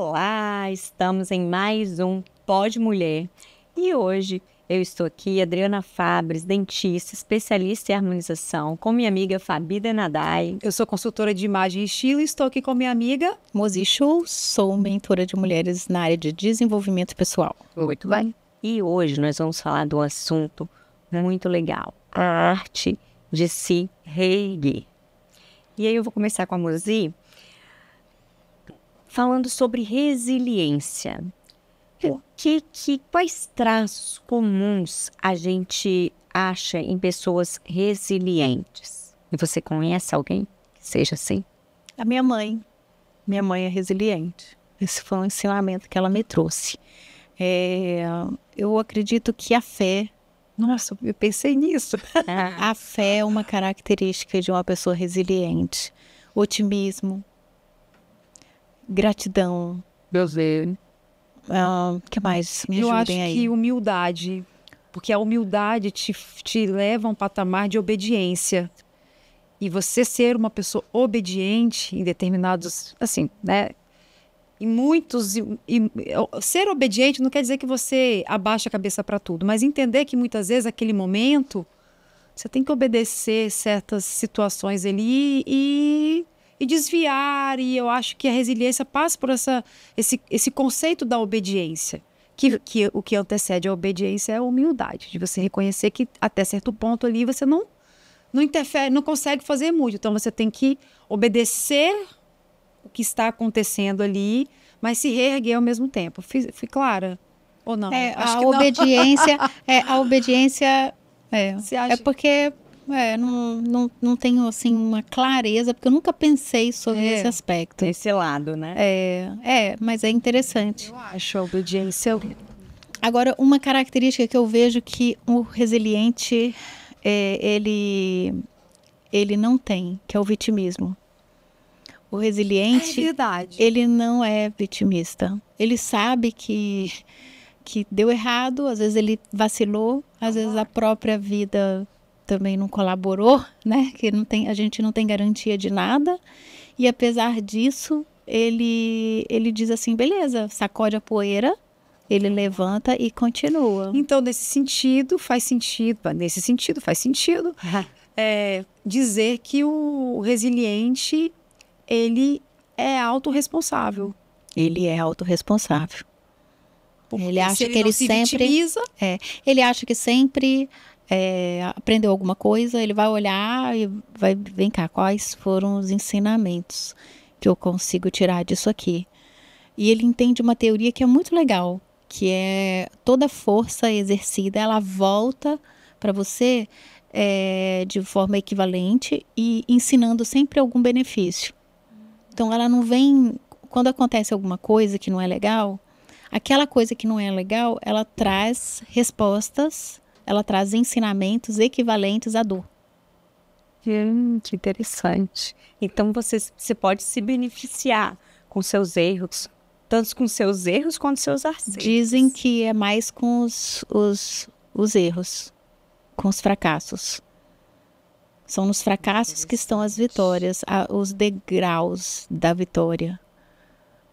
Olá, estamos em mais um Pod Mulher e hoje eu estou aqui, Adriana Fabres, dentista, especialista em harmonização, com minha amiga Fabi Denadai. Eu sou consultora de imagem e estilo e estou aqui com minha amiga Mozi Chu, sou mentora de mulheres na área de desenvolvimento pessoal. Muito bem. E hoje nós vamos falar de um assunto muito legal, a arte de se reerguer. E aí eu vou começar com a Mozi falando sobre resiliência. Quais traços comuns a gente acha em pessoas resilientes? E você conhece alguém que seja assim? A minha mãe é resiliente. Esse foi um ensinamento que ela me trouxe. Eu acredito que a fé... Nossa, eu pensei nisso. A fé é uma característica de uma pessoa resiliente. Otimismo, gratidão. Meu Deus. Que mais? Me Eu acho ajudem aí. que humildade, porque a humildade te leva a um patamar de obediência. E você ser uma pessoa obediente em determinados, assim, né? Ser obediente não quer dizer que você abaixa a cabeça para tudo, mas entender que muitas vezes aquele momento você tem que obedecer certas situações ali e desviar. E eu acho que a resiliência passa por esse conceito da obediência, que o que antecede a obediência é a humildade, de você reconhecer que até certo ponto ali você não interfere, não consegue fazer muito. Então você tem que obedecer o que está acontecendo ali, mas se reerguer ao mesmo tempo. Fui clara? Ou não? Acho que a obediência é porque não tenho assim uma clareza, porque eu nunca pensei sobre esse aspecto. Esse lado, né? Mas é interessante. Eu acho a obediência. Agora, uma característica que eu vejo que o resiliente ele não tem, que é o vitimismo. O resiliente, ele não é vitimista. Ele sabe que deu errado, às vezes ele vacilou, às vezes a própria vida também não colaborou, né? Que a gente não tem garantia de nada. E apesar disso, ele diz assim, beleza, sacode a poeira, ele levanta e continua. Então, nesse sentido faz sentido dizer que o resiliente, ele é autorresponsável. Ele é autorresponsável. Ele acha ele que ele se sempre vitimiza. Ele acha que sempre aprendeu alguma coisa, ele vai olhar e vai, vem cá, quais foram os ensinamentos que eu consigo tirar disso aqui? E ele entende uma teoria que é muito legal, que é toda força exercida, ela volta para você de forma equivalente e ensinando sempre algum benefício. Então ela não vem, quando acontece alguma coisa que não é legal, aquela coisa que não é legal, ela traz respostas, ela traz ensinamentos equivalentes à dor. Que interessante. Então você pode se beneficiar com seus erros, tanto com seus erros quanto seus acertos. Dizem que é mais com os erros, com os fracassos. São nos fracassos que estão as vitórias, os degraus da vitória.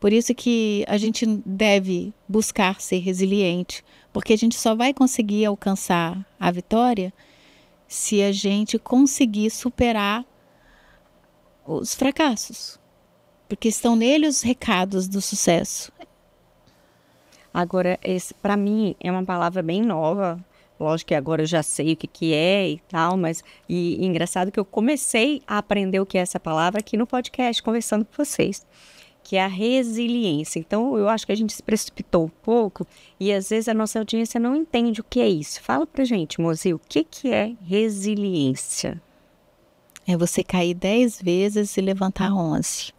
Por isso que a gente deve buscar ser resiliente, porque a gente só vai conseguir alcançar a vitória se a gente conseguir superar os fracassos, porque estão nele os recados do sucesso. Agora, para mim, é uma palavra bem nova. Lógico que agora eu já sei o que é e tal, mas engraçado que eu comecei a aprender o que é essa palavra aqui no podcast, conversando com vocês, que é a resiliência. Então, eu acho que a gente se precipitou um pouco e às vezes a nossa audiência não entende o que é isso. Fala pra gente, Mozi, o que é resiliência? É você cair 10 vezes e levantar 11.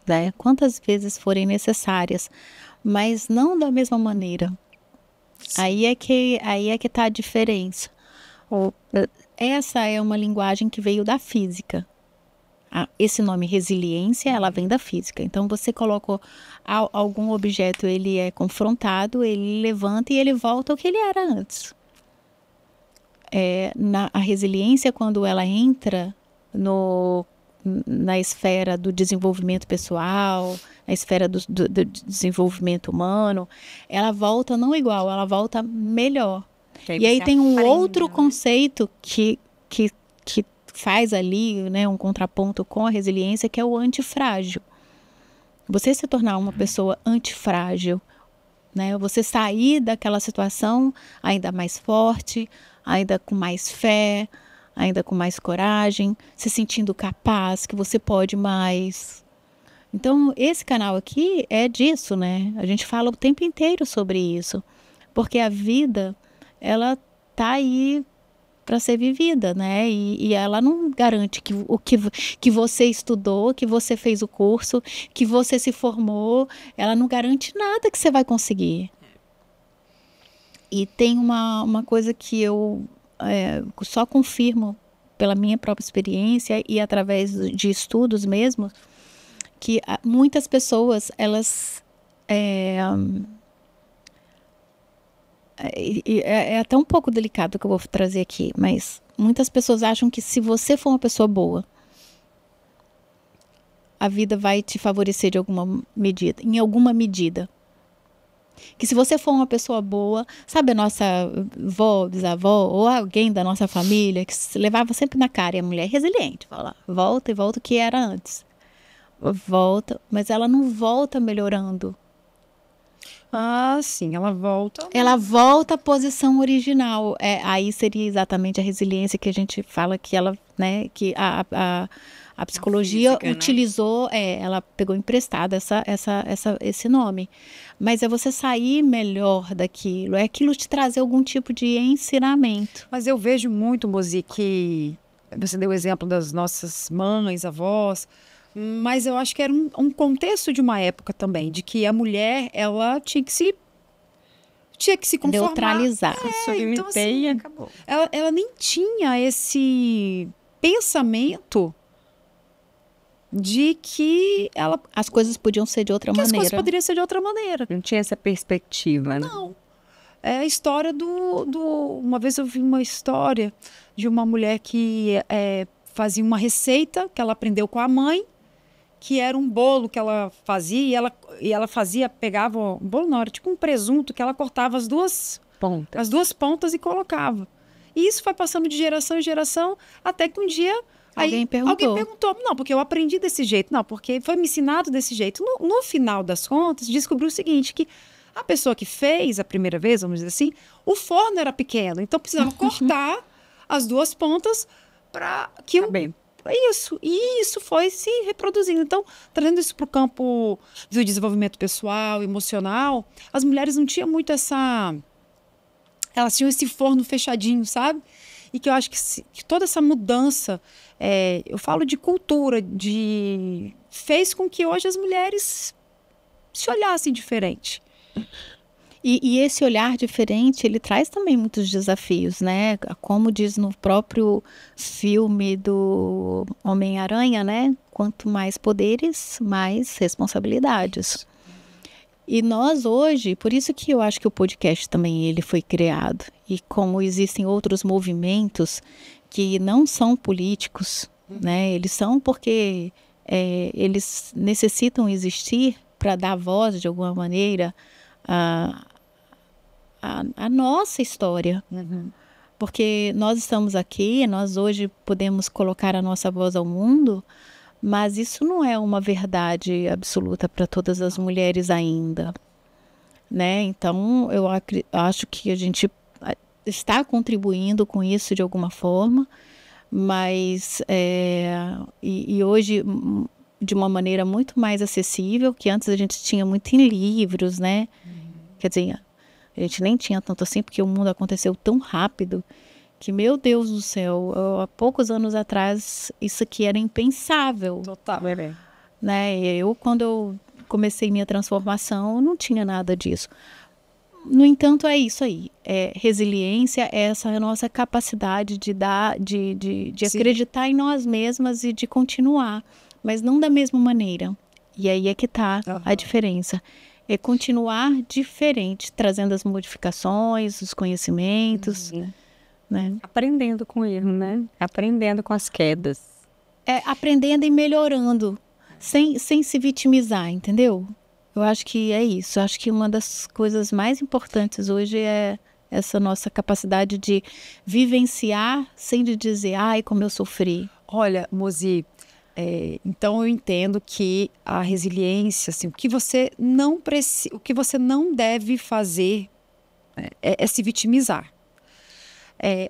Né? Quantas vezes forem necessárias, mas não da mesma maneira. Aí é que está a diferença. Essa é uma linguagem que veio da física. Esse nome resiliência, ela vem da física. Então você coloca algum objeto, ele é confrontado, ele levanta e ele volta ao que ele era antes. A resiliência, quando ela entra na esfera do desenvolvimento pessoal, na esfera do desenvolvimento humano, ela volta não igual, ela volta melhor. E aí tem um outro conceito que faz ali, né, um contraponto com a resiliência, que é o antifrágil. Você se tornar uma pessoa antifrágil, né? Você sair daquela situação ainda mais forte, ainda com mais fé, ainda com mais coragem, se sentindo capaz, que você pode mais. Então, esse canal aqui é disso, né? A gente fala o tempo inteiro sobre isso, porque a vida, ela tá aí para ser vivida, né? E ela não garante que o que você estudou, que você fez o curso, que você se formou, ela não garante nada que você vai conseguir. E tem uma coisa que eu só confirmo pela minha própria experiência e através de estudos mesmo, que muitas pessoas, elas... É até um pouco delicado o que eu vou trazer aqui, mas muitas pessoas acham que se você for uma pessoa boa, a vida vai te favorecer de alguma medida, em alguma medida. Que se você for uma pessoa boa, sabe a nossa avó, bisavó, ou alguém da nossa família, que se levava sempre na cara, e a mulher é resiliente, fala, volta e volta o que era antes. Volta, mas ela não volta melhorando. Ah, sim, ela volta. Ela volta à posição original. Aí seria exatamente a resiliência que a gente fala que ela, né, que a psicologia física, utilizou, ela pegou emprestado esse nome. Mas é você sair melhor daquilo, é aquilo te trazer algum tipo de ensinamento. Mas eu vejo muito, Mozi, que você deu o exemplo das nossas mães, avós, mas eu acho que era um contexto de uma época também, de que a mulher, ela tinha que se conformar. Neutralizar. Então, assim, acabou. Ela nem tinha esse pensamento de que as coisas podiam ser de outra maneira. As coisas poderiam ser de outra maneira. Não tinha essa perspectiva, né? Não. É a história uma vez eu vi uma história de uma mulher que fazia uma receita que ela aprendeu com a mãe, que era um bolo que ela fazia, e ela pegava um bolo, não, era tipo um presunto que ela cortava as duas pontas e colocava. E isso foi passando de geração em geração, até que um dia alguém perguntou, não, porque eu aprendi desse jeito, não, porque foi me ensinado desse jeito. No final das contas, descobriu o seguinte, que a pessoa que fez a primeira vez, vamos dizer assim, o forno era pequeno, então precisava cortar as duas pontas para que isso foi se reproduzindo. Então, trazendo isso para o campo do desenvolvimento pessoal, emocional, as mulheres não tinham muito elas tinham esse forno fechadinho, sabe? E que eu acho que toda essa mudança, eu falo de cultura, fez com que hoje as mulheres se olhassem diferente. E esse olhar diferente, ele traz também muitos desafios, né? Como diz no próprio filme do Homem-Aranha, né? Quanto mais poderes, mais responsabilidades. E nós hoje, por isso que eu acho que o podcast também ele foi criado. E como existem outros movimentos que não são políticos, né? Eles são porque eles necessitam existir para dar voz, de alguma maneira, a nossa história. Porque nós estamos aqui, nós hoje podemos colocar a nossa voz ao mundo, mas isso não é uma verdade absoluta para todas as mulheres ainda, né? Então, eu acho que a gente está contribuindo com isso de alguma forma, mas e hoje de uma maneira muito mais acessível, que antes a gente tinha muito em livros, né? Quer dizer, a gente nem tinha tanto assim, porque o mundo aconteceu tão rápido que, meu Deus do céu, há poucos anos atrás, isso aqui era impensável. Total. Né? Quando eu comecei minha transformação, não tinha nada disso. No entanto, é isso aí. Resiliência é essa nossa capacidade de acreditar em nós mesmas e de continuar, mas não da mesma maneira. E aí é que está a diferença. É continuar diferente, trazendo as modificações, os conhecimentos, né? Aprendendo com erro, né? Aprendendo com as quedas. aprendendo e melhorando, sem se vitimizar, entendeu? Eu acho que é isso. Eu acho que uma das coisas mais importantes hoje é essa nossa capacidade de vivenciar sem de dizer, ai, como eu sofri. Olha, Mozi, então eu entendo que a resiliência, assim, o que você não deve fazer é se vitimizar.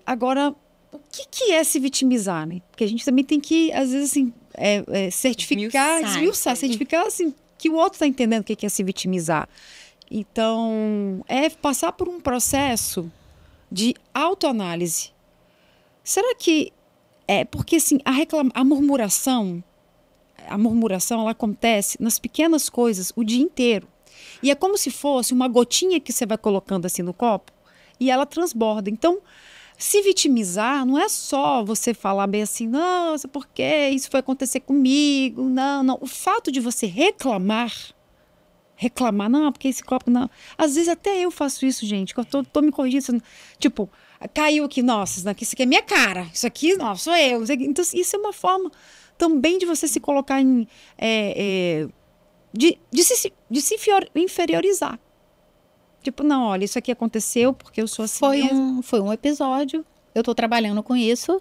Agora, o que é se vitimizar, né? Porque a gente também tem que, às vezes, assim, esmiuçar, certificar, assim, que o outro está entendendo o que é se vitimizar. Então, é passar por um processo de autoanálise. Será que porque assim, a murmuração ela acontece nas pequenas coisas o dia inteiro. E é como se fosse uma gotinha que você vai colocando assim no copo e ela transborda. Então, se vitimizar não é só você falar bem assim, nossa, por que isso foi acontecer comigo? Não. O fato de você reclamar, não, porque esse copo não. Às vezes até eu faço isso, gente, que eu tô me corrigindo. Tipo, caiu aqui, nossa, isso aqui é minha cara. Isso aqui, nossa, sou eu. Então, isso é uma forma também de você se colocar de se inferiorizar. Tipo, não, olha, isso aqui aconteceu porque eu sou assim Foi um episódio, eu tô trabalhando com isso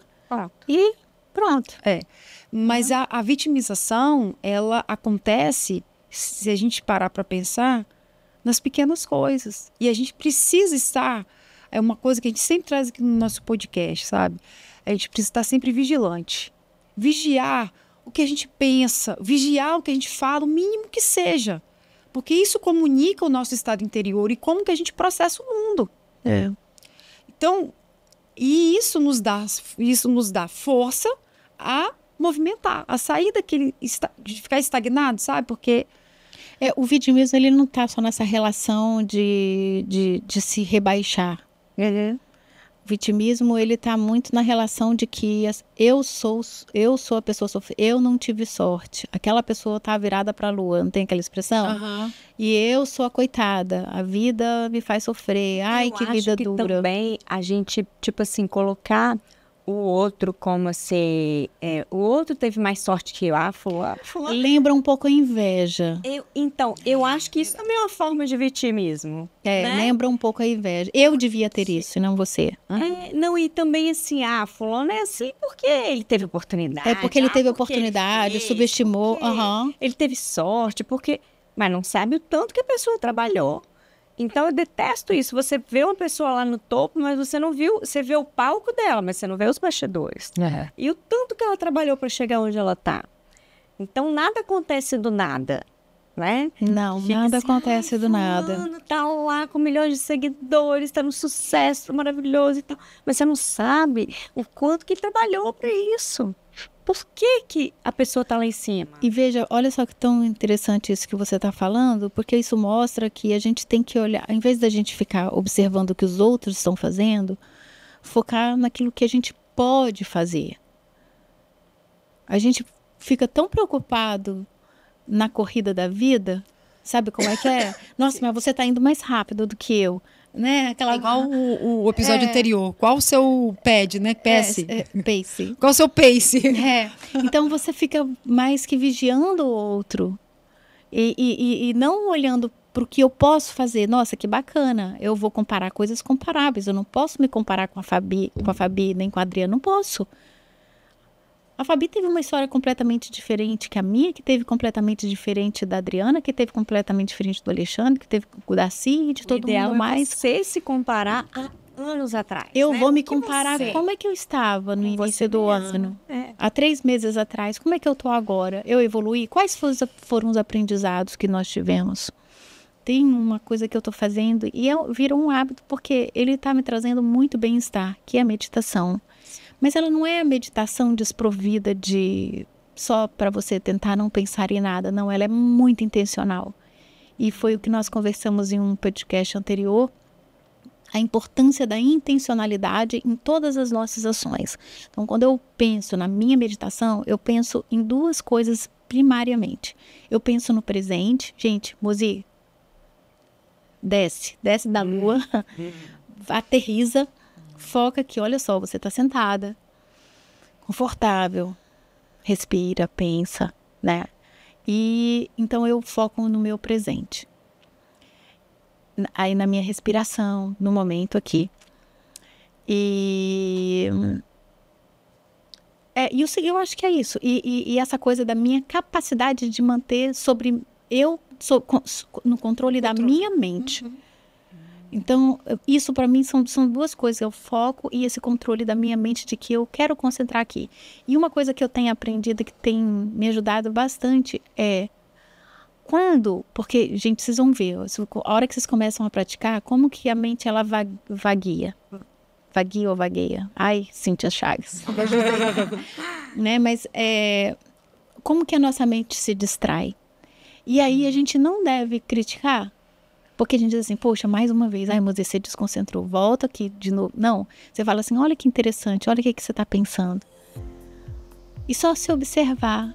e pronto. Mas a vitimização, ela acontece, se a gente parar para pensar, nas pequenas coisas. E a gente precisa estar... É uma coisa que a gente sempre traz aqui no nosso podcast, sabe? A gente precisa estar sempre vigilante. Vigiar o que a gente pensa, vigiar o que a gente fala, o mínimo que seja. Porque isso comunica o nosso estado interior e como que a gente processa o mundo. Então, e isso nos dá força a movimentar, a sair de ficar estagnado, sabe? Porque... o vitimismo, ele não está só nessa relação de se rebaixar. O vitimismo, ele está muito na relação de que eu sou a pessoa sofrida, eu não tive sorte. Aquela pessoa está virada para a lua, não tem aquela expressão? E eu sou a coitada, a vida me faz sofrer, ai, que vida dura. Também a gente, tipo assim, colocar o outro como assim, o outro teve mais sorte que eu, fulano. Lembra um pouco a inveja. Então, eu acho que isso também é uma forma de vitimismo. Né? Lembra um pouco a inveja. Eu devia ter isso, e não você. Não, e também assim, fulano é assim porque ele teve oportunidade. É porque ele teve oportunidade, subestimou. Ele teve sorte, mas não sabe o tanto que a pessoa trabalhou. Então, eu detesto isso. Você vê uma pessoa lá no topo, mas você não viu... Você vê o palco dela, mas você não vê os bastidores. E o tanto que ela trabalhou para chegar onde ela está. Então, nada acontece do nada, né? Não, nada acontece do nada. Fulano tá lá com milhões de seguidores, tá no sucesso maravilhoso e tal. Mas você não sabe o quanto que trabalhou para isso. Por que a pessoa está lá em cima? E veja, olha só que tão interessante isso que você está falando, porque isso mostra que a gente tem que olhar, em vez da gente ficar observando o que os outros estão fazendo, focar naquilo que a gente pode fazer. A gente fica tão preocupado na corrida da vida, sabe como é que é? Nossa, mas você está indo mais rápido do que eu. Né? Igual o episódio anterior. Qual o seu pad, né? Pace. Pace. Qual o seu pace? Então você fica mais que vigiando o outro e não olhando para o que eu posso fazer. Nossa, que bacana. Eu vou comparar coisas comparáveis. Eu não posso me comparar com a Fabi, nem com a Adriana. Não posso. A Fabi teve uma história completamente diferente que a minha, que teve completamente diferente da Adriana, que teve completamente diferente do Alexandre, que teve com o Darcy e de todo mundo mais. Você se comparar há anos atrás. Eu vou me comparar como é que eu estava no início do ano. Há 3 meses atrás. Como é que eu estou agora? Eu evoluí? Quais foram os aprendizados que nós tivemos? Tem uma coisa que eu estou fazendo e virou um hábito porque ele está me trazendo muito bem-estar, que é a meditação. Mas ela não é a meditação desprovida de só para você tentar não pensar em nada. Não, ela é muito intencional. E foi o que nós conversamos em um podcast anterior, a importância da intencionalidade em todas as nossas ações. Então, quando eu penso na minha meditação, eu penso em 2 coisas primariamente. Eu penso no presente. Gente, Mozi, desce da lua, aterriza. Foca aqui, olha só, você está sentada, confortável, respira, pensa, né? E então eu foco no meu presente. Aí na minha respiração, no momento aqui. E eu acho que é isso. E essa coisa da minha capacidade de manter no controle da minha mente. Então, isso para mim são duas coisas. Eu foco e esse controle da minha mente de que eu quero concentrar aqui. E uma coisa que eu tenho aprendido, que tem me ajudado bastante, é porque, gente, vocês vão ver, a hora que vocês começam a praticar, como que a mente, ela vagueia. Vagueia ou vagueia? Ai, Cíntia Chagas. Né? Mas como que a nossa mente se distrai? E aí a gente não deve criticar. Porque a gente diz assim, poxa, mais uma vez, ai, Moisés, você desconcentrou, volta aqui de novo. Não, você fala assim, olha que interessante, olha o que você está pensando. E só se observar,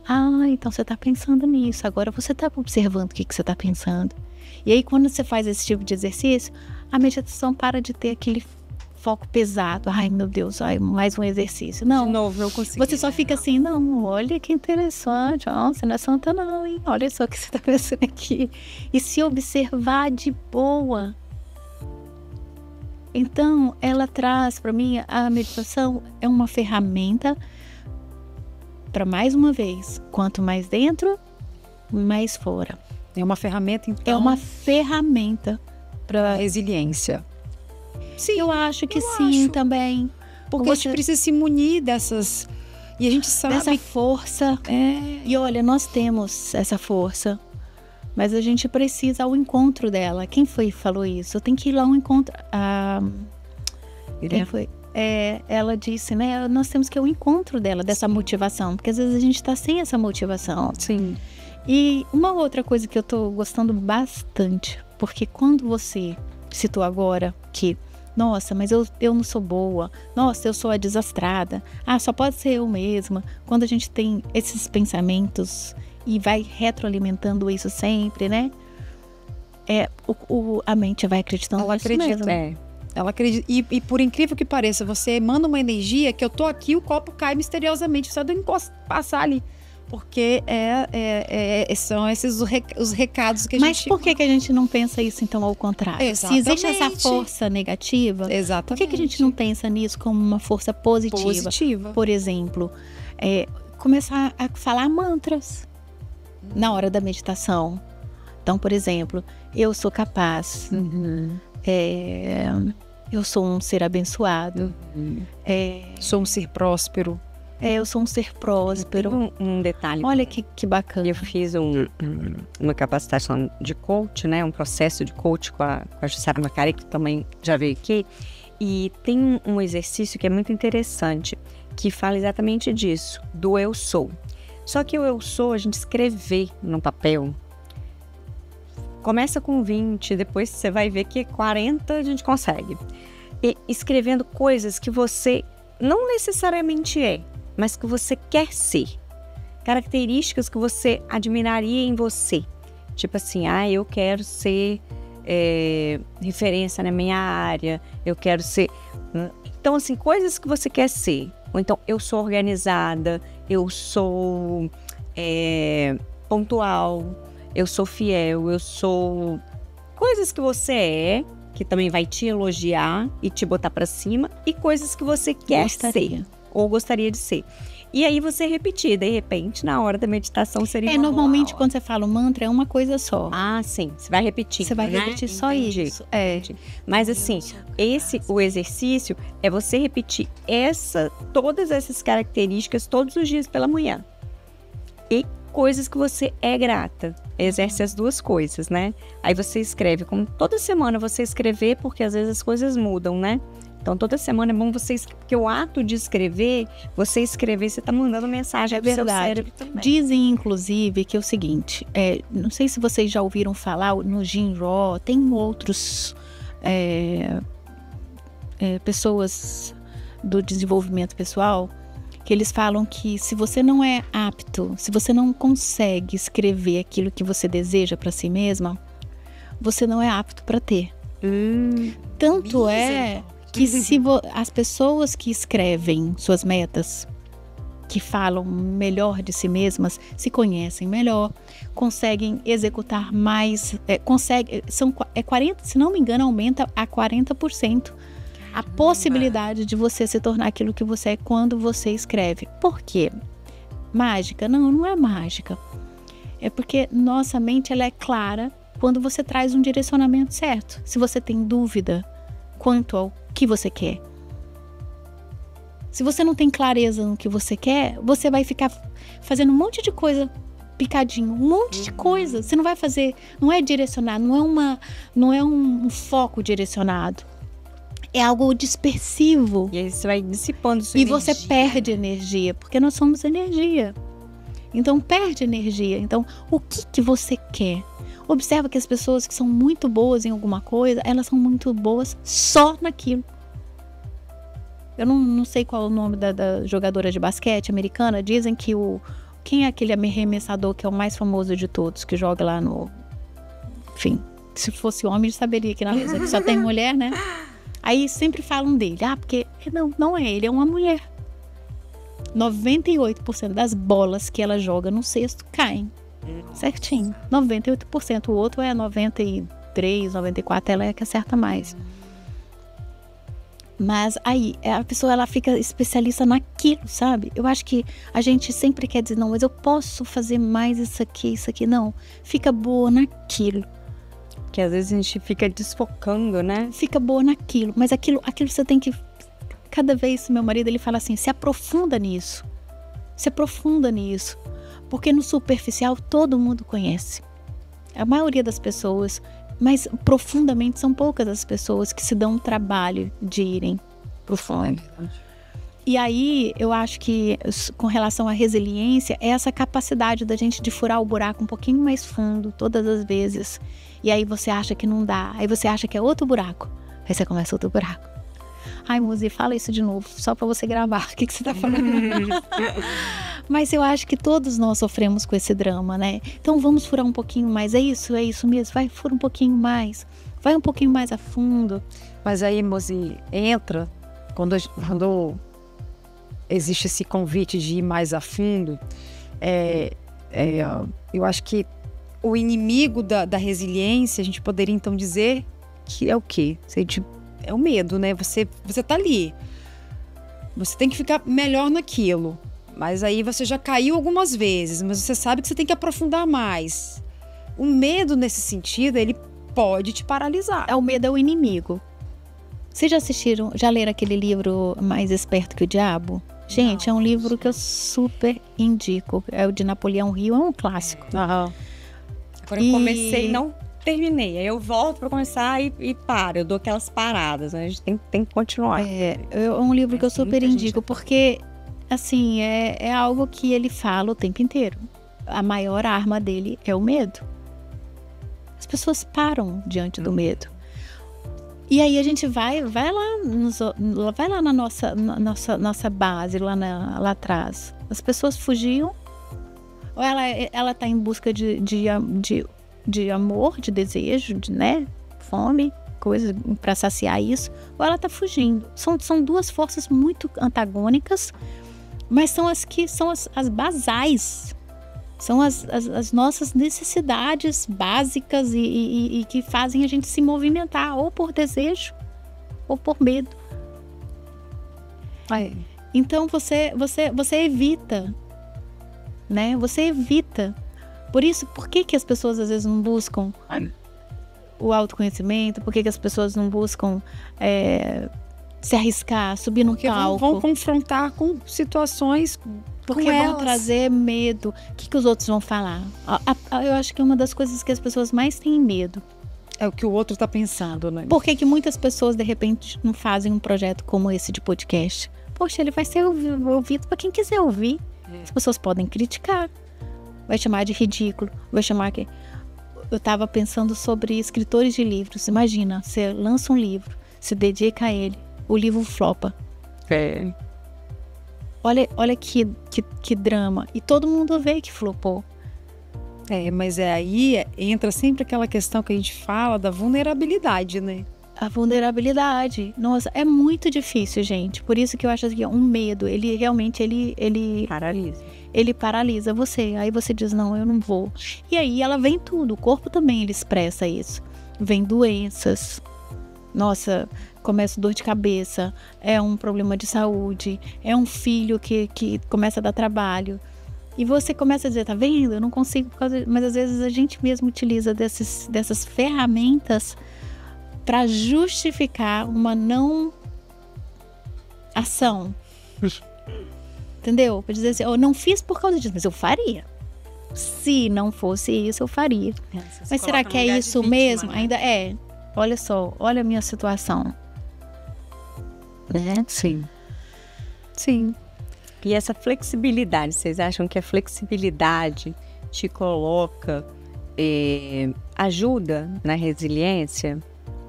então você está pensando nisso, agora você está observando o que você está pensando. E aí quando você faz esse tipo de exercício, a meditação para de ter aquele foco pesado. Ai, meu Deus, mais um exercício. Não, de novo, eu consegui. Você só fica assim, não, olha que interessante, você não é santa não, hein? Olha só o que você está pensando aqui. E se observar de boa. Então, ela traz para mim, a meditação é uma ferramenta para, mais uma vez, quanto mais dentro, mais fora. É uma ferramenta, então? É uma ferramenta para resiliência. Sim, eu acho que sim, também. Porque a gente precisa se munir dessas... E a gente sabe... Dessa força. E olha, nós temos essa força. Mas a gente precisa ao encontro dela. Quem foi que falou isso? Tem que ir lá ao encontro. Quem foi? Ela disse, né? Nós temos que ir ao encontro dela, dessa motivação. Porque às vezes a gente está sem essa motivação. Sim. E uma outra coisa que eu tô gostando bastante. Porque quando você citou agora que... Nossa, mas eu não sou boa. Nossa, eu sou a desastrada. Só pode ser eu mesma. Quando a gente tem esses pensamentos e vai retroalimentando isso sempre, né? A mente vai acreditando. Ela acredita. Ela acredita. E por incrível que pareça, você emana uma energia que eu tô aqui, o copo cai misteriosamente. Só de eu passar ali. Porque são esses os recados que a gente... Mas por que a gente não pensa isso, então, ao contrário? Exatamente. Se existe essa força negativa, exatamente, por que a gente não pensa nisso como uma força positiva? Por exemplo, começar a falar mantras na hora da meditação. Então, por exemplo, eu sou capaz. Eu sou um ser abençoado. Sou um ser próspero. Eu sou um ser próspero. Um detalhe. Olha que bacana. Eu fiz uma capacitação de coach, né? Um processo de coach com a Jussara Macari, que também já veio aqui. E tem um exercício que é muito interessante, que fala exatamente disso, do eu sou. Só que o eu sou, a gente escrever no papel, começa com 20, depois você vai ver que 40 a gente consegue. E escrevendo coisas que você não necessariamente mas que você quer ser. Características que você admiraria em você. Tipo assim, eu quero ser referência na minha área, eu quero ser... Então, assim, coisas que você quer ser. Ou então, eu sou organizada, eu sou pontual, eu sou fiel, eu sou... Coisas que você que também vai te elogiar e te botar pra cima, e coisas que você quer ser. Ou gostaria de ser. E aí você repetir, de repente, na hora da meditação seria normalmente quando você fala o mantra é uma coisa só. Sim, você vai repetir. Você vai repetir só isso. Mas assim, o exercício é você repetir todas essas características todos os dias pela manhã. E coisas que você é grata. Exerce as duas coisas, né? Aí você escreve, como toda semana você escrever, porque às vezes as coisas mudam, né? Então, toda semana é bom porque o ato de escrever, você está mandando mensagem pro seu cérebro também. Dizem, inclusive, que é o seguinte, não sei se vocês já ouviram falar no Jim Rohn, tem outros pessoas do desenvolvimento pessoal, que eles falam que se você não é apto, se você não consegue escrever aquilo que você deseja para si mesma, você não é apto para ter. Tanto que se as pessoas que escrevem suas metas, que que falam melhor de si mesmas se conhecem melhor, conseguem executar mais, 40, se não me engano, aumenta a 40% a possibilidade de você se tornar aquilo que você é quando você escreve. Por quê? Mágica? Não, não é mágica. É porque nossa mente ela é clara quando você traz um direcionamento certo. Se você tem dúvida quanto ao que você quer. Se você não tem clareza no que você quer, você vai ficar fazendo um monte de coisa picadinho, um monte de coisa. Você não vai fazer, não é direcionado, não é um foco direcionado. É algo dispersivo. E aí você vai dissipando sua energia. energia. Você perde energia, porque nós somos energia. Então perde energia. Então o que você quer? Observa que as pessoas que são muito boas em alguma coisa, elas são muito boas só naquilo. Eu não sei qual é o nome da jogadora de basquete americana. Dizem que quem é aquele arremessador que é o mais famoso de todos, que joga lá no... Enfim, se fosse homem, eu saberia que na mesa que só tem mulher, né? Aí sempre falam dele. Porque não é ele, é uma mulher. 98% das bolas que ela joga no cesto caem. Certinho. 98%. O outro é 93, 94, ela é que acerta mais. Mas aí, a pessoa ela fica especialista naquilo, sabe? Eu acho que a gente sempre quer dizer, não, mas eu posso fazer mais isso aqui. Não, fica boa naquilo. Que às vezes a gente fica desfocando, né? Fica boa naquilo, mas aquilo você tem que... Cada vez, meu marido, ele fala assim, se aprofunda nisso. Se aprofunda nisso. Porque no superficial todo mundo conhece. A maioria das pessoas... Mas profundamente são poucas as pessoas que se dão o trabalho de irem profundo. E aí eu acho que com relação à resiliência, é essa capacidade da gente de furar o buraco um pouquinho mais fundo todas as vezes. E aí você acha que não dá, aí você acha que é outro buraco, aí você começa outro buraco. Ai, Muzi, fala isso de novo, só para você gravar. O que você tá falando? Mas eu acho que todos nós sofremos com esse drama, né? Então vamos furar um pouquinho mais. É isso mesmo. Vai, fura um pouquinho mais. Vai um pouquinho mais a fundo. Mas aí, Muzi, entra, quando existe esse convite de ir mais a fundo, eu acho que o inimigo da resiliência, a gente poderia então dizer que é o quê? É o medo, né? Você tá ali. Você tem que ficar melhor naquilo. Mas aí você já caiu algumas vezes, mas você sabe que você tem que aprofundar mais. O medo, nesse sentido, ele pode te paralisar. O medo é o inimigo. Vocês já leram aquele livro Mais Esperto que o Diabo? Gente, não, é um livro que eu super indico. É o de Napoleão Hill, é um clássico. Agora eu comecei e não terminei. Aí eu volto para começar e paro. Eu dou aquelas paradas. A gente tem que continuar. É um livro que eu super indico, porque... Assim, é algo que ele fala o tempo inteiro. A maior arma dele é o medo. As pessoas param diante do medo. E aí a gente vai lá na nossa base, lá atrás. As pessoas fugiam, ou ela tá em busca de amor, de desejo, né? Fome, coisas para saciar isso, ou ela tá fugindo. São duas forças muito antagônicas, mas são as que são as basais, são as nossas necessidades básicas e que fazem a gente se movimentar, ou por desejo, ou por medo. Então você evita, né? Você evita. Por isso, por que as pessoas às vezes não buscam o autoconhecimento? Por que as pessoas não buscam... se arriscar, subir no palco. Vão confrontar com situações porque vão trazer medo. O que os outros vão falar? Eu acho que é uma das coisas que as pessoas mais têm medo. É o que o outro está pensando, né? Por que muitas pessoas, de repente, não fazem um projeto como esse de podcast? Poxa, ele vai ser ouvido para quem quiser ouvir. As pessoas podem criticar. Vai chamar de ridículo. Vai chamar que... Eu estava pensando sobre escritores de livros. Imagina, você lança um livro, se dedica a ele. O livro flopa. Olha que drama. E todo mundo vê que flopou. Mas aí entra sempre aquela questão que a gente fala da vulnerabilidade, né? A vulnerabilidade. Nossa, é muito difícil, gente. Por isso que eu acho que um medo, ele realmente, Paralisa. ele paralisa você. Aí você diz, não, eu não vou. E aí ela vem tudo. O corpo também, ele expressa isso. Vem doenças. Nossa, começa dor de cabeça. É um problema de saúde. É um filho que começa a dar trabalho. E você começa a dizer, tá vendo? Eu não consigo por causa... Mas às vezes a gente mesmo utiliza dessas ferramentas para justificar uma não ação. Entendeu? Para dizer assim, eu não fiz por causa disso, mas eu faria. Se não fosse isso, eu faria. Mas será que é isso mesmo? Ainda é. Olha só, olha a minha situação. Né? Sim. Sim. E essa flexibilidade, vocês acham que a flexibilidade te coloca, ajuda na resiliência?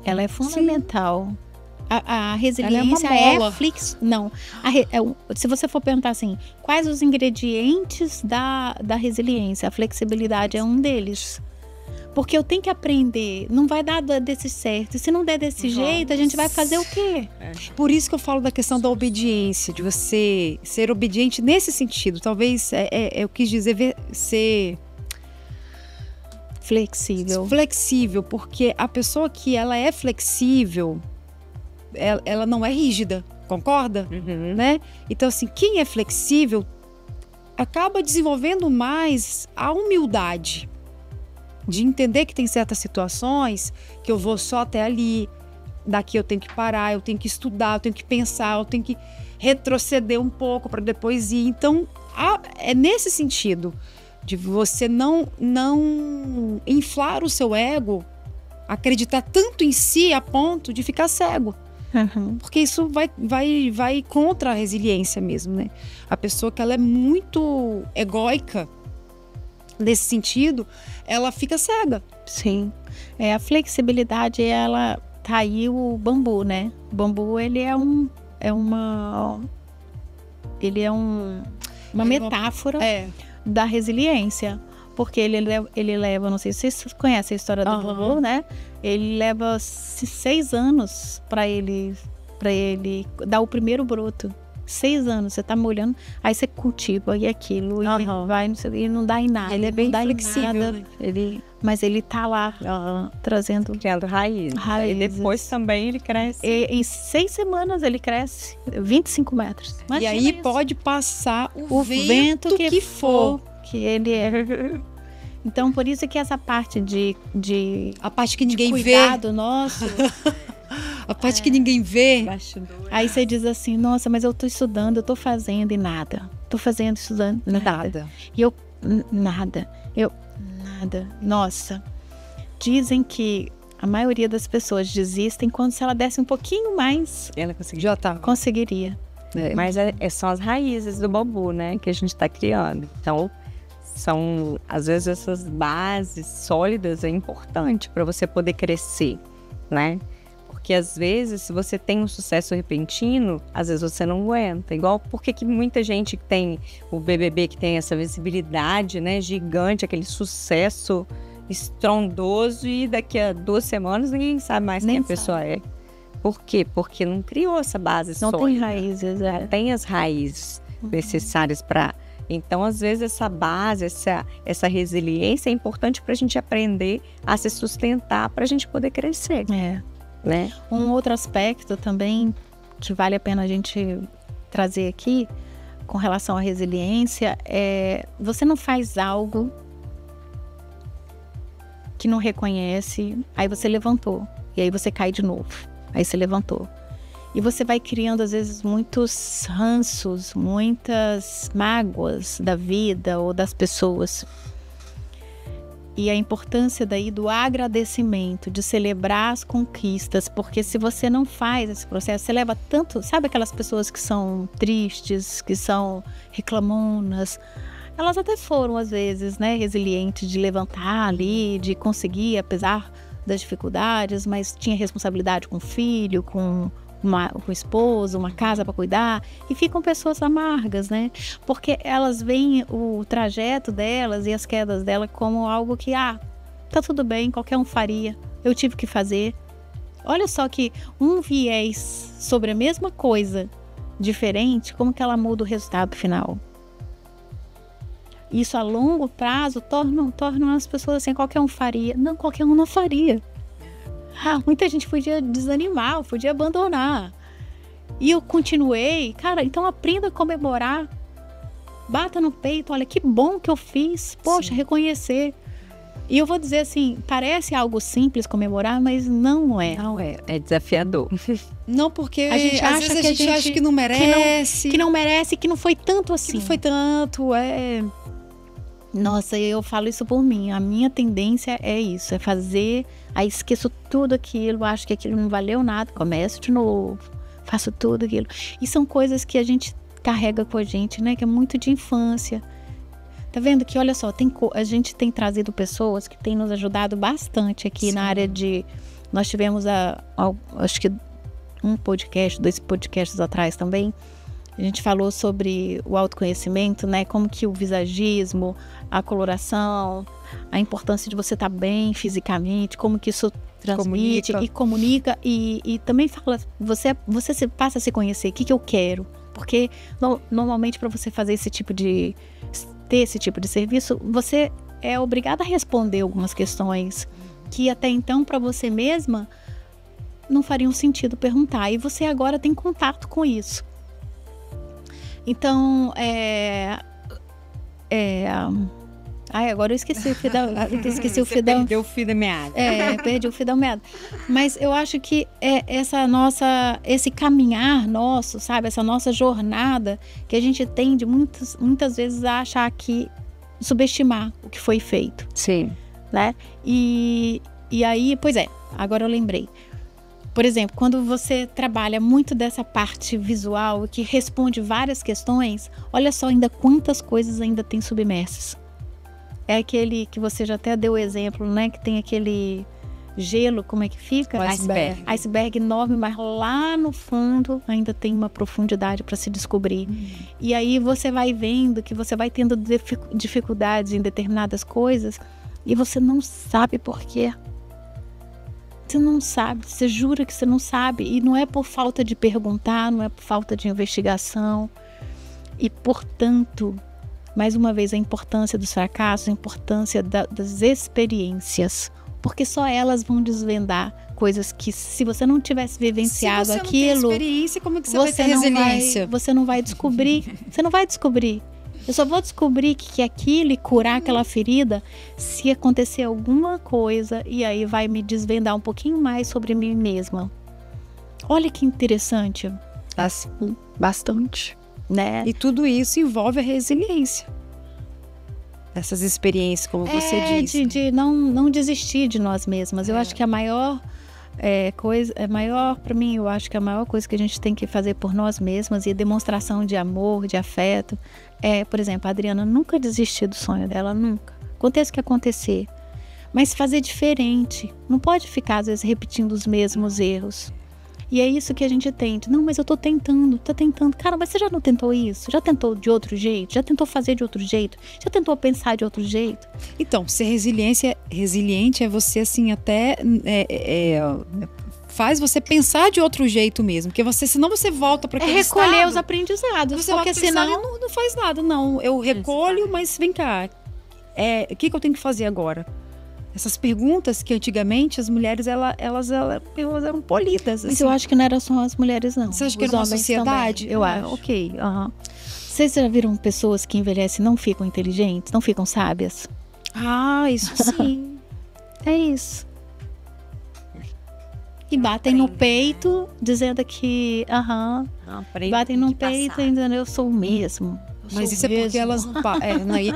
Ela é fundamental. A resiliência ela é não. Se você for perguntar assim, quais os ingredientes da resiliência? A flexibilidade é um deles. Porque eu tenho que aprender, não vai dar desse certo. E se não der desse jeito, a gente vai fazer o quê? Por isso que eu falo da questão da obediência, de você ser obediente nesse sentido. Talvez eu quis dizer ser flexível, porque a pessoa que ela é flexível, ela não é rígida, concorda? Uhum. Né? Então, assim, quem é flexível acaba desenvolvendo mais a humildade de entender que tem certas situações que eu vou só até ali, daqui eu tenho que parar, eu tenho que estudar, eu tenho que pensar, eu tenho que retroceder um pouco para depois ir. Então, é nesse sentido de você não inflar o seu ego, acreditar tanto em si a ponto de ficar cego. Uhum. Porque isso vai contra a resiliência mesmo, né? A pessoa que ela é muito egóica nesse sentido, ela fica cega. Sim. A flexibilidade, ela tá aí o bambu, né? O bambu, ele é uma metáfora da resiliência. Porque ele leva, não sei se vocês conhecem a história do bambu, né? Ele leva 6 anos para ele dar o primeiro broto. 6 anos, você tá molhando, aí você cultiva e aquilo, e vai, não sei, e não dá em nada. Ele é bem flexível, nada, né? Mas ele tá lá, criando raízes. E depois também ele cresce. Em 6 semanas ele cresce 25 metros. Imagina, e aí isso. Pode passar o vento que for. Que ele é... Então, por isso que essa parte de a parte que ninguém cuidado vê. Nosso... A parte que ninguém vê. Aí você diz assim, nossa, mas eu tô estudando, eu tô fazendo e nada. Tô fazendo, estudando, nada. E eu, nada. Nossa. Dizem que a maioria das pessoas desistem quando se ela desse um pouquinho mais. Ela conseguiu, conseguiria. Mas são as raízes do bambu, né, que a gente tá criando. Então, são, às vezes, essas bases sólidas é importante para você poder crescer, né? Porque às vezes, se você tem um sucesso repentino, às vezes você não aguenta. Igual porque que muita gente que tem o BBB, que tem essa visibilidade, né, gigante, aquele sucesso estrondoso, e daqui a 2 semanas ninguém sabe mais quem a pessoa é. Por quê? Porque não criou essa base sólida. Não tem raízes. Não tem as raízes necessárias para... Então, às vezes, essa base, essa resiliência é importante para a gente aprender a se sustentar, para a gente poder crescer. Né? Um outro aspecto também que vale a pena a gente trazer aqui com relação à resiliência é: você não faz algo que não reconhece, aí você levantou, e aí você cai de novo, aí você levantou. E você vai criando, às vezes, muitos ranços, muitas mágoas da vida ou das pessoas. E a importância daí do agradecimento, de celebrar as conquistas, porque se você não faz esse processo, você leva tanto... Sabe aquelas pessoas que são tristes, que são reclamonas? Elas até foram, às vezes, né, resilientes de levantar ali, de conseguir, apesar das dificuldades, mas tinha responsabilidade com o filho, com o esposo, uma casa para cuidar, e ficam pessoas amargas, né? Porque elas veem o trajeto delas e as quedas dela como algo que, tá tudo bem, qualquer um faria, eu tive que fazer. olha só que um viés sobre a mesma coisa diferente, como que ela muda o resultado final. Isso a longo prazo torna as pessoas assim, qualquer um faria. Não, qualquer um não faria. Muita gente podia desanimar, podia abandonar. E eu continuei. Cara, então aprenda a comemorar. Bata no peito, olha que bom que eu fiz. Poxa, reconhecer. E eu vou dizer assim, parece algo simples comemorar, mas não é. Não é, é desafiador. Não, porque A gente às acha vezes que a gente acha que não merece. Que não merece, que não foi tanto assim. Que não foi tanto, Nossa, eu falo isso por mim. A minha tendência é isso, é fazer, aí esqueço tudo aquilo, acho que aquilo não valeu nada, começo de novo, faço tudo aquilo. E são coisas que a gente carrega com a gente, né? Que é muito de infância. Tá vendo que, olha só, a gente tem trazido pessoas que têm nos ajudado bastante aqui na área de... Nós tivemos, acho que um podcast, 2 podcasts atrás também, a gente falou sobre o autoconhecimento, né? Como que o visagismo, a coloração, a importância de você estar bem fisicamente, como que isso transmite e comunica. E também fala, você passa a se conhecer, o que eu quero. Porque normalmente para você fazer ter esse tipo de serviço, você é obrigada a responder algumas questões que até então para você mesma não fariam sentido perguntar. E você agora tem contato com isso. Então, agora eu esqueci o fio da... Perdeu o fio da meada. Perdi o fio da meada. Mas eu acho que esse caminhar nosso, sabe? Essa nossa jornada que a gente tende muitas vezes a achar que subestimar o que foi feito. Sim. Né? E aí, pois agora eu lembrei. Por exemplo, quando você trabalha muito dessa parte visual que responde várias questões, olha só ainda quantas coisas ainda tem submersas. É aquele que você já até deu o exemplo, né? Que tem aquele gelo, como é que fica? Iceberg. Iceberg enorme, mas lá no fundo ainda tem uma profundidade para se descobrir. E aí você vai vendo que você vai tendo dificuldades em determinadas coisas e você não sabe por quê. Você não sabe, você jura que você não sabe. E não é por falta de perguntar, não é por falta de investigação. E, portanto, mais uma vez, a importância dos fracassos, a importância das experiências. Porque só elas vão desvendar coisas que, se você não tivesse vivenciado aquilo... Se você não tem experiência, como é que você vai ter resiliência? Você não vai descobrir. Você não vai descobrir. Eu só vou descobrir que aquilo e curar aquela ferida se acontecer alguma coisa, e aí vai me desvendar um pouquinho mais sobre mim mesma. Olha que interessante. Assim, bastante. Né? E tudo isso envolve a resiliência. Essas experiências, como você disse. De não desistir de nós mesmas. Eu acho que a maior coisa, para mim, eu acho que a maior coisa que a gente tem que fazer por nós mesmas e a demonstração de amor, de afeto, por exemplo, a Adriana nunca desistiu do sonho dela, nunca. Aconteça o que acontecer. Mas fazer diferente. Não pode ficar, às vezes, repetindo os mesmos erros. E é isso que a gente tenta. Não, mas eu tô tentando. Cara, mas você já não tentou isso? Já tentou de outro jeito? Já tentou fazer de outro jeito? Já tentou pensar de outro jeito? Então, ser resiliente é você, assim, até... faz você pensar de outro jeito mesmo. Porque senão você volta para aquele recolher estado, os aprendizados. Você porque senão... não faz nada, não. Eu recolho, mas vem cá. O que eu tenho que fazer agora? Essas perguntas que antigamente as mulheres elas eram polidas. Mas assim. eu acho que não era só as mulheres, não. Você acha que era uma sociedade? Também, eu acho. Ok. Vocês já viram pessoas que envelhecem e não ficam inteligentes, não ficam sábias? Isso sim. É isso. E batem no peito dizendo que... batem no peito dizendo eu sou o mesmo. Mas isso é porque elas...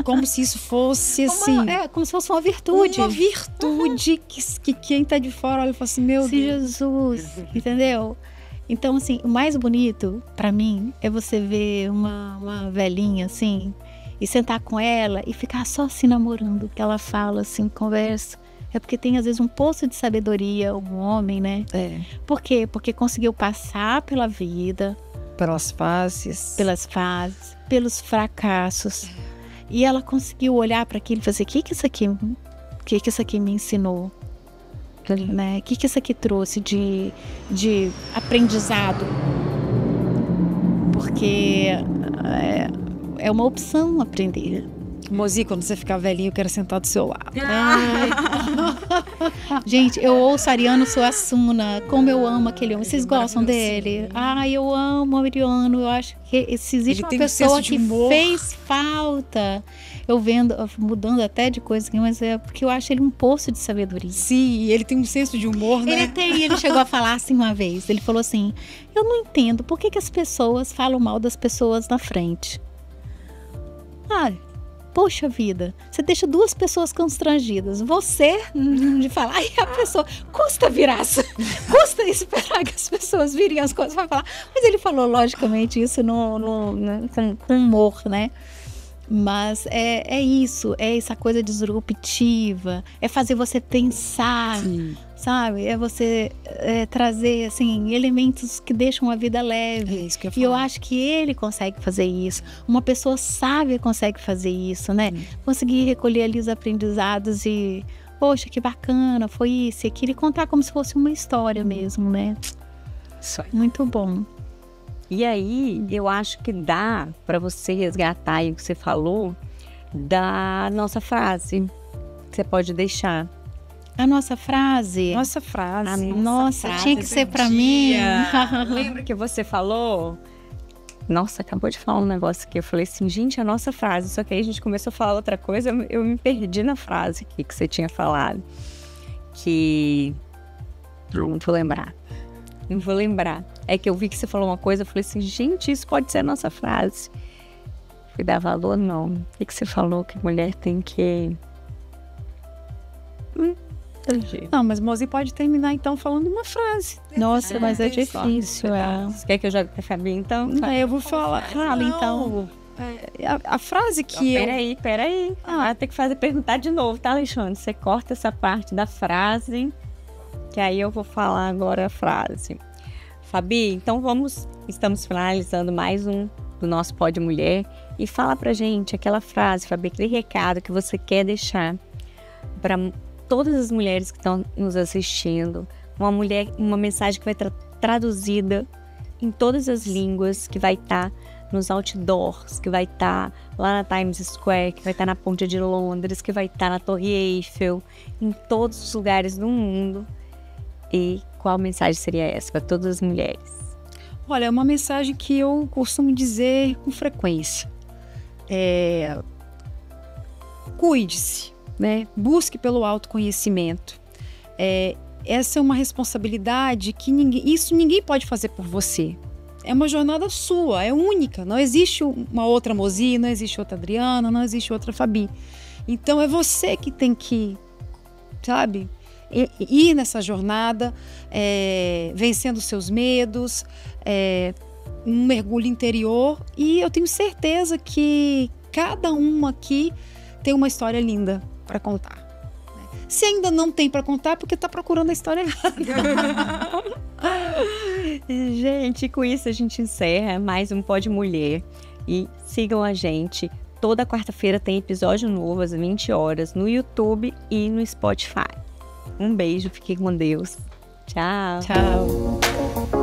como se isso fosse assim... como se fosse uma virtude. Uma virtude que quem tá de fora olha e fala assim, meu Deus. Jesus, entendeu? Então, assim, o mais bonito pra mim é você ver uma velhinha, assim, e sentar com ela e ficar só se namorando. Que ela fala, assim, conversa. É porque tem, às vezes, um poço de sabedoria, um homem, né? Por quê? Porque conseguiu passar pela vida... Pelas fases, pelos fracassos. E ela conseguiu olhar para aquilo e fazer: o que isso aqui me ensinou? né? O que isso aqui trouxe de aprendizado? Porque é uma opção aprender. Mozi, quando você ficar velhinho, eu quero sentar do seu lado. Gente, eu ouço Ariano Suassuna, como eu amo aquele homem. Vocês gostam dele? Eu amo o Ariano. Eu acho que se existe uma pessoa que fez falta, eu vendo, mudando até de coisa aqui, mas é porque eu acho ele um poço de sabedoria. Sim, ele tem um senso de humor, né? Ele chegou a falar assim uma vez, ele falou assim, eu não entendo por que as pessoas falam mal das pessoas na frente. Poxa vida, você deixa duas pessoas constrangidas. Você, de falar, a pessoa, custa custa esperar que as pessoas virem as coisas para falar. Mas ele falou, logicamente, isso com humor, né? Mas é isso, é essa coisa disruptiva, é fazer você pensar, sabe? É você trazer, assim, elementos que deixam a vida leve. É isso que eu ia falar. E eu acho que ele consegue fazer isso. Uma pessoa sábia consegue fazer isso, né? Conseguir recolher ali os aprendizados e, poxa, que bacana, foi isso e aquilo. E contar como se fosse uma história mesmo, né? Isso aí. Muito bom. E aí, eu acho que dá para você resgatar aí o que você falou da nossa frase. Que você pode deixar. A nossa frase? Nossa frase. Nossa, tinha que ser para mim. Lembra que você falou? Nossa, acabou de falar um negócio aqui. Eu falei assim, gente, a nossa frase. Só que aí a gente começou a falar outra coisa. Eu me perdi na frase aqui que você tinha falado. Que... Não vou lembrar. Não vou lembrar. É que eu vi que você falou uma coisa, eu falei assim, gente, isso pode ser a nossa frase. Fui dar valor, não. O que você falou? Que mulher tem que... Não, mas Mozi pode terminar então falando uma frase. Nossa, mas é difícil. Você quer que eu jogue pra Fabi então? Eu vou falar. Fala então. A frase que Peraí. Tem que perguntar de novo, tá, Alexandre? Você corta essa parte da frase, que aí eu vou falar agora a frase. Fabi, então estamos finalizando mais um do nosso Pod Mulher. E fala pra gente aquela frase, Fabi, aquele recado que você quer deixar para todas as mulheres que estão nos assistindo. Uma mensagem que vai estar traduzida em todas as línguas, que vai estar nos outdoors, que vai estar lá na Times Square, que vai estar na Ponte de Londres, que vai estar na Torre Eiffel, em todos os lugares do mundo. E qual mensagem seria essa para todas as mulheres? Olha, é uma mensagem que eu costumo dizer com frequência. Cuide-se, né? Busque pelo autoconhecimento. Essa é uma responsabilidade que ninguém pode fazer por você. É uma jornada sua, é única. Não existe uma outra Mozi, não existe outra Adriana, não existe outra Fabi. Então é você que tem que, sabe, ir nessa jornada, vencendo seus medos, um mergulho interior. E eu tenho certeza que cada uma aqui tem uma história linda para contar. Se ainda não tem para contar, é porque está procurando a história linda. Gente, com isso a gente encerra mais um Pod Mulher. E sigam a gente. Toda quarta-feira tem episódio novo às 20 horas no YouTube e no Spotify. Um beijo, fiquem com Deus. Tchau. Tchau.